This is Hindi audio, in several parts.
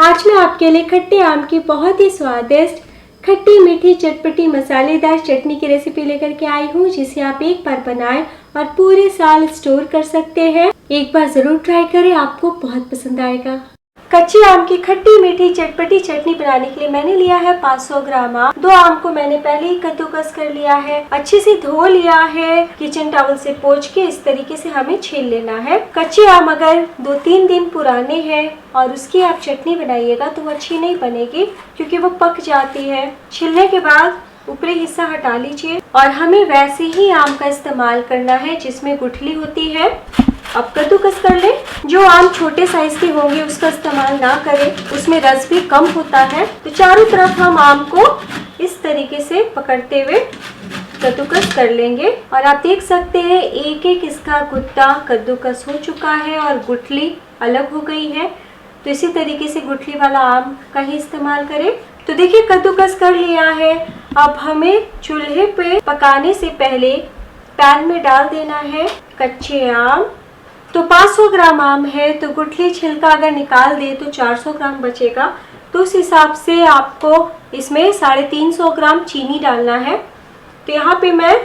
आज मैं आपके लिए खट्टे आम की बहुत ही स्वादिष्ट खट्टी मीठी चटपटी मसालेदार चटनी की रेसिपी लेकर के आई हूँ, जिसे आप एक बार बनाएं और पूरे साल स्टोर कर सकते हैं। एक बार जरूर ट्राई करें, आपको बहुत पसंद आएगा। कच्चे आम की खट्टी मीठी चटपटी चटनी बनाने के लिए मैंने लिया है 500 ग्राम आम। 2 आम को मैंने पहले ही कद्दूकस कर लिया है, अच्छे से धो लिया है। किचन टॉवल से पोंछ के इस तरीके से हमें छील लेना है। कच्चे आम अगर 2-3 दिन पुराने हैं और उसकी आप चटनी बनाइएगा तो वो अच्छी नहीं बनेगी, क्योंकि वो पक जाती है। छीलने के बाद ऊपरी हिस्सा हटा लीजिए और हमें वैसे ही आम का इस्तेमाल करना है जिसमें गुठली होती है। अब कद्दूकस कर लें। जो आम छोटे साइज के होंगे उसका इस्तेमाल ना करें, उसमें रस भी कम होता है। तो चारों तरफ हम आम को इस तरीके से पकड़ते हुए कद्दूकस कर लेंगे और आप देख सकते हैं एक एक इसका गुद्दा कद्दूकस हो चुका है और गुठली अलग हो गई है। तो इसी तरीके से गुठली वाला आम का ही इस्तेमाल करें। तो देखिए कद्दूकस कर लिया है। अब हमें चूल्हे पे पकाने से पहले पैन में डाल देना है कच्चे आम। तो 500 ग्राम आम है तो गुठली छिलका अगर निकाल दे तो 400 ग्राम बचेगा। तो उस हिसाब से आपको इसमें 350 ग्राम चीनी डालना है। तो यहाँ पे मैं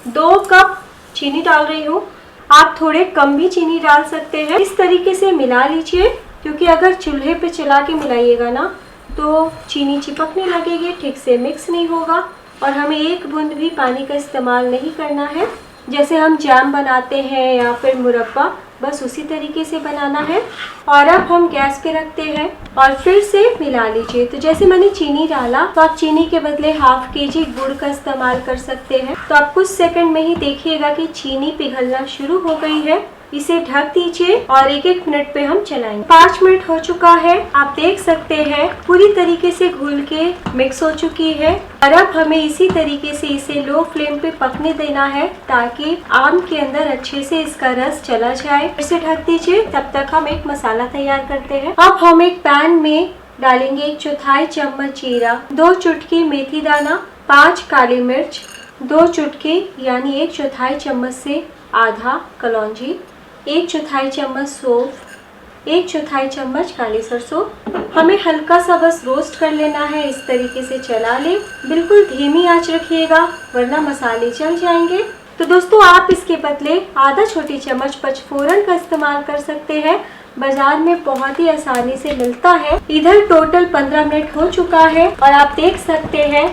2 कप चीनी डाल रही हूँ। आप थोड़े कम भी चीनी डाल सकते हैं। इस तरीके से मिला लीजिए, क्योंकि अगर चूल्हे पे चला के मिलाइएगा ना तो चीनी चिपकने लगेगी, ठीक से मिक्स नहीं होगा। और हमें एक बूंद भी पानी का इस्तेमाल नहीं करना है। जैसे हम जैम बनाते हैं या फिर मुरब्बा, बस उसी तरीके से बनाना है। और अब हम गैस पे रखते हैं और फिर से मिला लीजिए। तो जैसे मैंने चीनी डाला तो आप चीनी के बदले हाफ केजी गुड़ का इस्तेमाल कर सकते हैं। तो आप कुछ सेकंड में ही देखिएगा कि चीनी पिघलना शुरू हो गई है। इसे ढक दीजिए और 1-1 मिनट पे हम चलाएंगे। 5 मिनट हो चुका है, आप देख सकते हैं पूरी तरीके से घुल के मिक्स हो चुकी है। और अब हमें इसी तरीके से इसे लो फ्लेम पे पकने देना है, ताकि आम के अंदर अच्छे से इसका रस चला जाए। इसे ढक दीजिए, तब तक हम एक मसाला तैयार करते हैं। अब हम एक पैन में डालेंगे 1/4 चम्मच जीरा, 2 चुटकी मेथी दाना, 5 काली मिर्च, 2 चुटकी यानी 1/4 चम्मच से आधा कलौंजी, 1/4 चम्मच सौंफ, 1/4 चम्मच काली सरसों। हमें हल्का सा बस रोस्ट कर लेना है। इस तरीके से चला लें, बिल्कुल धीमी आंच रखिएगा वरना मसाले जल जाएंगे। तो दोस्तों आप इसके बदले आधा छोटी चम्मच पचफोरन का इस्तेमाल कर सकते हैं। बाजार में बहुत ही आसानी से मिलता है। इधर टोटल 15 मिनट हो चुका है और आप देख सकते हैं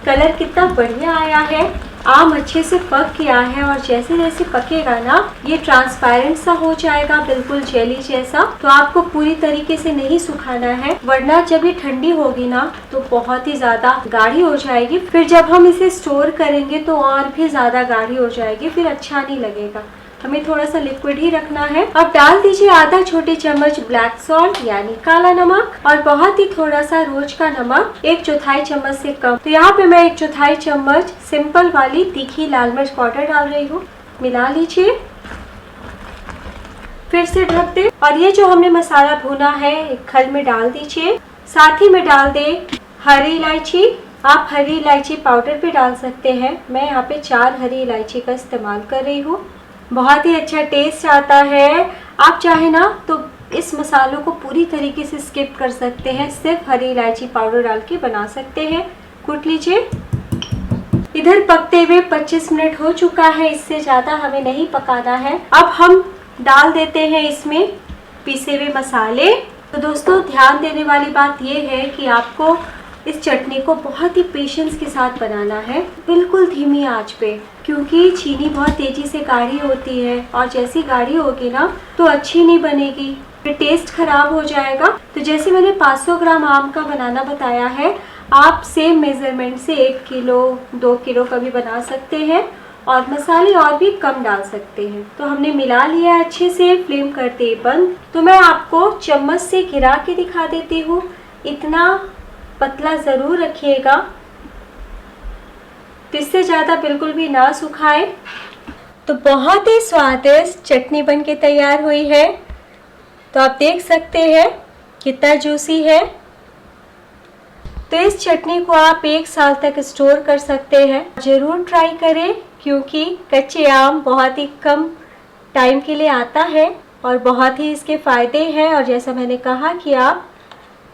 कलर कितना बढ़िया आया है। आम अच्छे से पक गया है और जैसे जैसे पकेगा ना ये ट्रांसपेरेंट सा हो जाएगा, बिल्कुल जेली जैसा। तो आपको पूरी तरीके से नहीं सुखाना है, वरना जब ये ठंडी होगी ना तो बहुत ही ज्यादा गाढ़ी हो जाएगी। फिर जब हम इसे स्टोर करेंगे तो और भी ज्यादा गाढ़ी हो जाएगी, फिर अच्छा नहीं लगेगा। हमें थोड़ा सा लिक्विड ही रखना है। अब डाल दीजिए आधा छोटी चम्मच ब्लैक सॉल्ट यानी काला नमक और बहुत ही थोड़ा सा रोज का नमक, 1/4 चम्मच से कम। तो यहाँ पे मैं 1/4 चम्मच सिंपल वाली तीखी लाल मिर्च पाउडर डाल रही हूँ। मिला लीजिए, फिर से ढक दे और ये जो हमने मसाला भुना है एक खल में डाल दीजिए। साथ ही में डाल दे हरी इलायची। आप हरी इलायची पाउडर भी डाल सकते हैं। मैं यहाँ पे 4 हरी इलायची का इस्तेमाल कर रही हूँ। बहुत ही अच्छा टेस्ट आता है। आप चाहे ना तो इस मसालों को पूरी तरीके से स्किप कर सकते हैं, सिर्फ हरी इलायची पाउडर डाल के बना सकते हैं। कूट लीजिए। इधर पकते हुए 25 मिनट हो चुका है, इससे ज़्यादा हमें नहीं पकाना है। अब हम डाल देते हैं इसमें पीसे हुए मसाले। तो दोस्तों ध्यान देने वाली बात यह है कि आपको इस चटनी को बहुत ही पेशेंस के साथ बनाना है, बिल्कुल धीमी आंच पे, क्योंकि चीनी बहुत तेजी से गाढ़ी होती है और जैसी गाढ़ी होगी ना तो अच्छी नहीं बनेगी, फिर टेस्ट खराब हो जाएगा। तो जैसे मैंने 500 ग्राम आम का बनाना बताया है, आप सेम मेजरमेंट से 1 किलो 2 किलो का भी बना सकते हैं और मसाले और भी कम डाल सकते हैं। तो हमने मिला लिया अच्छे से, फ्लेम करते बंद। तो मैं आपको चम्मच से गिरा के दिखा देती हूँ। इतना पतला ज़रूर रखिएगा, तो इससे ज़्यादा बिल्कुल भी ना सुखाए। तो बहुत ही स्वादिष्ट चटनी बन के तैयार हुई है। तो आप देख सकते हैं कितना जूसी है। तो इस चटनी को आप 1 साल तक स्टोर कर सकते हैं। ज़रूर ट्राई करें, क्योंकि कच्चे आम बहुत ही कम टाइम के लिए आता है और बहुत ही इसके फ़ायदे हैं। और जैसा मैंने कहा कि आप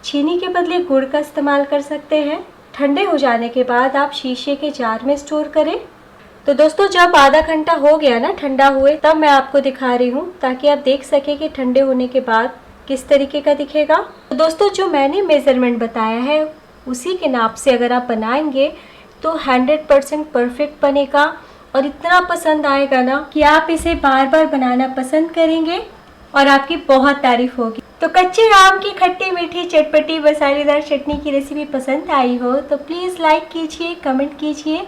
चीनी के बदले गुड़ का इस्तेमाल कर सकते हैं। ठंडे हो जाने के बाद आप शीशे के जार में स्टोर करें। तो दोस्तों जब आधा घंटा हो गया ना ठंडा हुए, तब मैं आपको दिखा रही हूँ ताकि आप देख सके कि ठंडे होने के बाद किस तरीके का दिखेगा। तो दोस्तों जो मैंने मेजरमेंट बताया है उसी के नाप से अगर आप बनाएंगे तो 100% परफेक्ट बनेगा और इतना पसंद आएगा ना कि आप इसे बार बार बनाना पसंद करेंगे और आपकी बहुत तारीफ होगी। तो कच्चे आम की खट्टी मीठी चटपटी मसालेदार चटनी की रेसिपी पसंद आई हो तो प्लीज़ लाइक कीजिए, कमेंट कीजिए